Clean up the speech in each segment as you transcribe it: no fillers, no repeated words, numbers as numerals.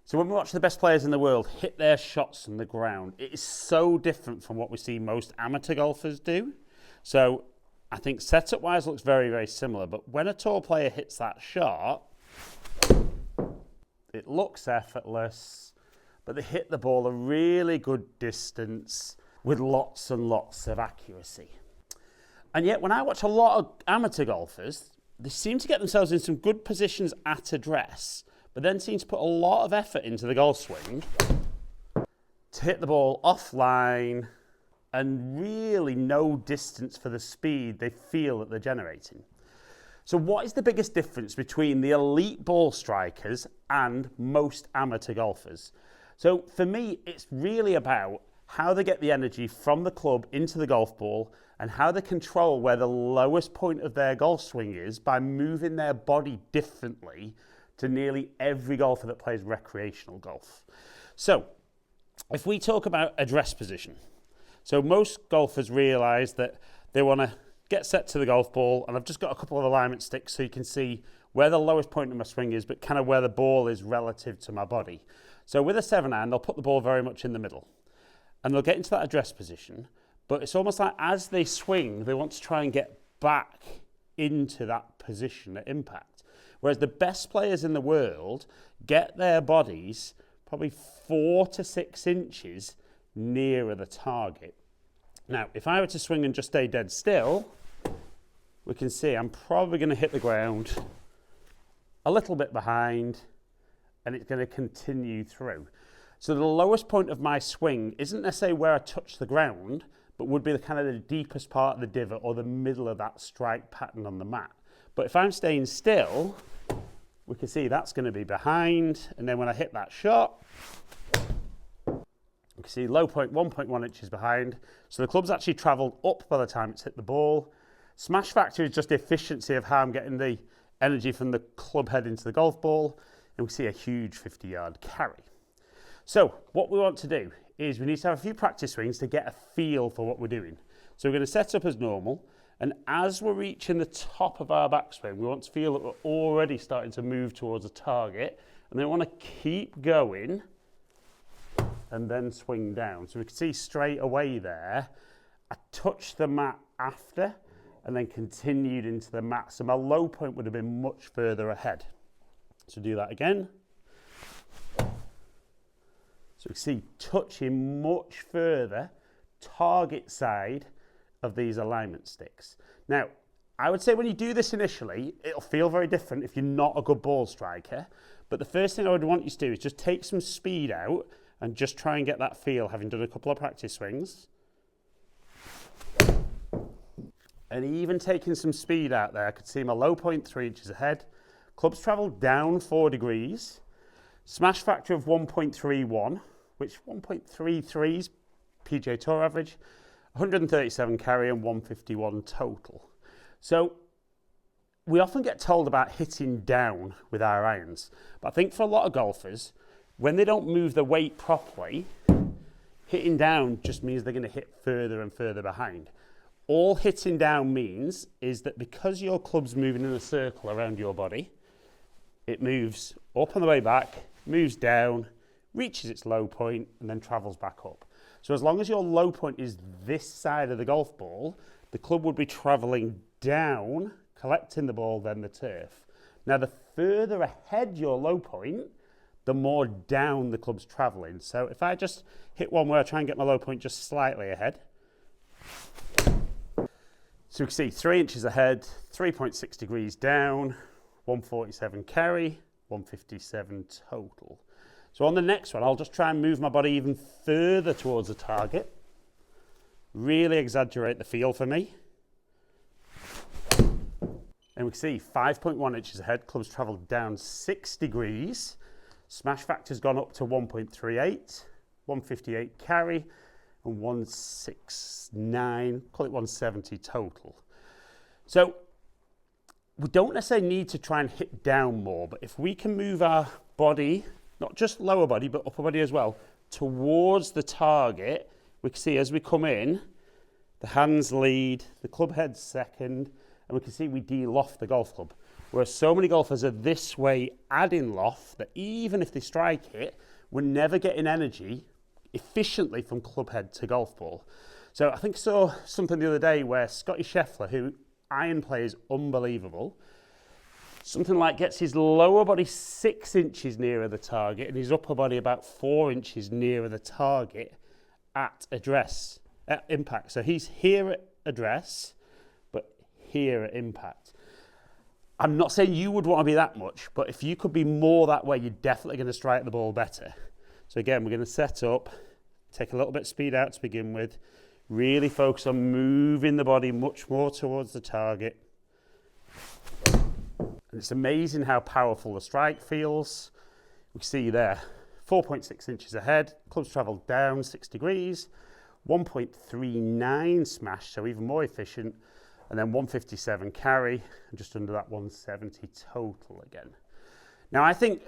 So when we watch the best players in the world hit their shots on the ground, it is so different from what we see most amateur golfers do. So I think setup-wise looks very, very similar, but when a tour player hits that shot, it looks effortless, but they hit the ball a really good distance with lots and lots of accuracy. And yet when I watch a lot of amateur golfers, they seem to get themselves in some good positions at address, but then seem to put a lot of effort into the golf swing to hit the ball offline and really no distance for the speed they feel that they're generating. So what is the biggest difference between the elite ball strikers and most amateur golfers? So for me, it's really about how they get the energy from the club into the golf ball and how they control where the lowest point of their golf swing is by moving their body differently to nearly every golfer that plays recreational golf. So if we talk about address position, so most golfers realise that they want to get set to the golf ball, and I've just got a couple of alignment sticks so you can see where the lowest point of my swing is, but kind of where the ball is relative to my body. So with a 7-iron, they'll put the ball very much in the middle, and they'll get into that address position, but it's almost like as they swing, they want to try and get back into that position at impact. Whereas the best players in the world get their bodies probably 4 to 6 inches nearer the target. Now, if I were to swing and just stay dead still, we can see I'm probably going to hit the ground a little bit behind, and it's going to continue through. So the lowest point of my swing isn't necessarily where I touch the ground, but would be the kind of the deepest part of the divot or the middle of that strike pattern on the mat. But if I'm staying still, we can see that's going to be behind, and then when I hit that shot, you can see low point 1.1 inches behind. So the club's actually travelled up by the time it's hit the ball. Smash factor is just the efficiency of how I'm getting the energy from the club head into the golf ball, and we see a huge 50-yard carry. So what we want to do is we need to have a few practice swings to get a feel for what we're doing. So we're going to set up as normal, and as we're reaching the top of our backswing, we want to feel that we're already starting to move towards a target, and then we want to keep going and then swing down. So we can see straight away there, I touched the mat after and then continued into the mat. So my low point would have been much further ahead. So do that again. So we can see touching much further target side of these alignment sticks. Now, I would say when you do this initially, it'll feel very different if you're not a good ball striker. But the first thing I would want you to do is just take some speed out and just try and get that feel, having done a couple of practice swings. And even taking some speed out there, I could see my low point 3 inches ahead. Club's travelled down 4 degrees. Smash factor of 1.31, which 1.33 is PGA Tour average. 137 carry and 151 total. So we often get told about hitting down with our irons. But I think for a lot of golfers, when they don't move the weight properly, hitting down just means they're going to hit further and further behind. All hitting down means is that because your club's moving in a circle around your body, it moves up on the way back, moves down, reaches its low point, and then travels back up. So as long as your low point is this side of the golf ball, the club would be travelling down, collecting the ball, then the turf. Now, the further ahead your low point, the more down the club's travelling. So if I just hit one where I try and get my low point just slightly ahead. So we can see 3 inches ahead, 3.6 degrees down, 147 carry, 157 total. So on the next one, I'll just try and move my body even further towards the target. Really exaggerate the feel for me. And we can see 5.1 inches ahead, club's travelled down 6 degrees. Smash factor's gone up to 1.38, 158 carry, and 169, call it 170 total. So we don't necessarily need to try and hit down more, but if we can move our body, not just lower body, but upper body as well, towards the target, we can see as we come in, the hands lead, the club head's second, and we can see we de-loft the golf club. Whereas so many golfers are this way adding loft that even if they strike it, we're never getting energy efficiently from club head to golf ball. So I think I saw something the other day where Scotty Scheffler, who iron plays unbelievable, something like gets his lower body 6 inches nearer the target and his upper body about 4 inches nearer the target at impact. So he's here at address, but here at impact. I'm not saying you would want to be that much, but if you could be more that way, you're definitely going to strike the ball better. So again, we're going to set up, take a little bit of speed out to begin with, really focus on moving the body much more towards the target. And it's amazing how powerful the strike feels. We see there, 4.6 inches ahead, clubs travelled down 6 degrees, 1.39 smash, so even more efficient, and then 157 carry, and just under that 170 total again. Now I think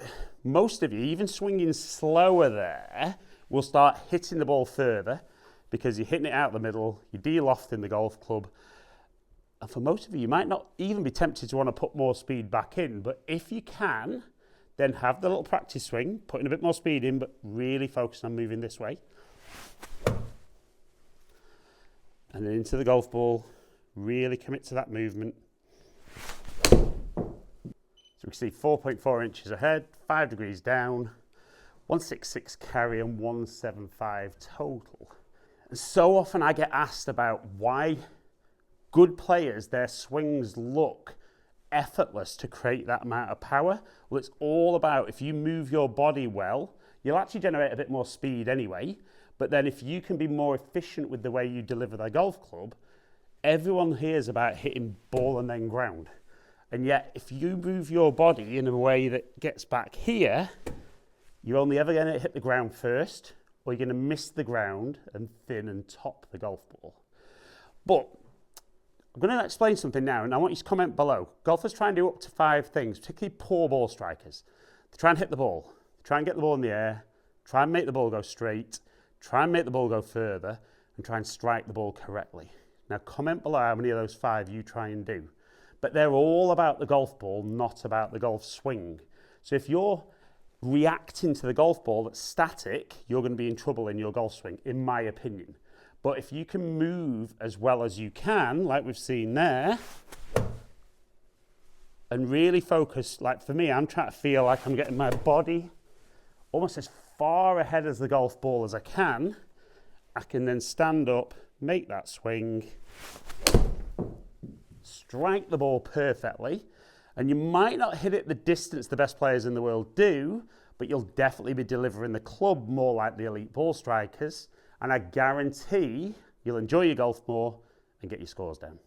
most of you, even swinging slower there, will start hitting the ball further because you're hitting it out the middle, you're de-lofting the golf club, and for most of you, you might not even be tempted to want to put more speed back in, but if you can, then have the little practice swing, putting a bit more speed in, but really focus on moving this way. And then into the golf ball, really commit to that movement. So we see 4.4 inches ahead, 5 degrees down, 166 carry and 175 total. And so often I get asked about why good players, their swings look effortless to create that amount of power. Well, it's all about if you move your body well, you'll actually generate a bit more speed anyway, but then if you can be more efficient with the way you deliver the golf club, everyone hears about hitting ball and then ground. And yet, if you move your body in a way that gets back here, you're only ever going to hit the ground first, or you're going to miss the ground and thin and top the golf ball. But I'm going to explain something now, and I want you to comment below. Golfers try and do up to 5 things, particularly poor ball strikers. They try and hit the ball, they try and get the ball in the air, try and make the ball go straight, try and make the ball go further, and try and strike the ball correctly. Now comment below how many of those 5 you try and do. But they're all about the golf ball, not about the golf swing. So if you're reacting to the golf ball that's static, you're going to be in trouble in your golf swing, in my opinion. But if you can move as well as you can, like we've seen there, and really focus, like for me, I'm trying to feel like I'm getting my body almost as far ahead as the golf ball as I can then stand up, make that swing, strike the ball perfectly, and you might not hit it the distance the best players in the world do, but you'll definitely be delivering the club more like the elite ball strikers, and I guarantee you'll enjoy your golf more and get your scores down.